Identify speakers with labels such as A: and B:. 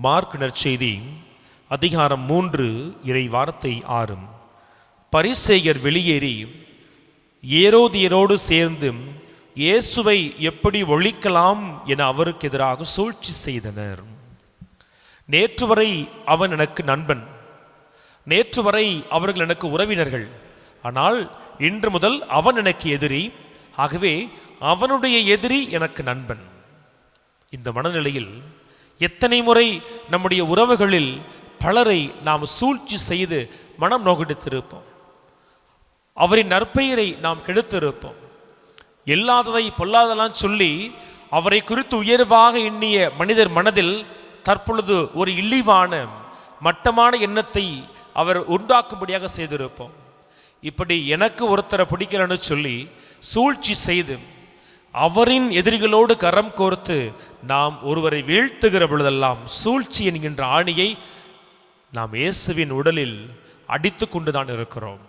A: Mark நற்செய்தி அதிகாரம் 3 இறை வார்த்தை 6. பரிசேயர் வெளியேறி ஏரோதியரோடு சேர்ந்து இயேசுவை எப்படி ஒழிக்கலாம் என அவருக்கு எதிராக சூழ்ச்சி செய்தனர். நேற்று வரை அவன் எனக்கு நண்பன், நேற்று வரை அவர்கள் எனக்கு உறவினர்கள், ஆனால் இன்று முதல் அவன் எனக்கு எதிரி, ஆகவே அவனுடைய எதிரி எனக்கு நண்பன். இந்த மனநிலையில் எத்தனை முறை நம்முடைய உறவுகளில் பலரை நாம் சூழ்ச்சி செய்து மனம் நோகடித்திருப்போம், அவரின் நற்பெயரை நாம் கெடுத்திருப்போம். எல்லாததை பொல்லாதெல்லாம் சொல்லி அவரை குறித்து உயர்வாக எண்ணிய மனிதர் மனதில் தற்பொழுது ஒரு இழிவான மட்டமான எண்ணத்தை அவர் உண்டாக்கும்படியாக செய்திருப்போம். இப்படி எனக்கு ஒருத்தரை பிடிக்கலன்னு சொல்லி சூழ்ச்சி செய்து அவரின் எதிரிகளோடு கரம் கோர்த்து நாம் ஒருவரை வீழ்த்துகிற பொழுதெல்லாம் சூழ்ச்சி என்கின்ற ஆணியை நாம் இயேசுவின் உடலில் அடித்து கொண்டுதான் இருக்கிறோம்.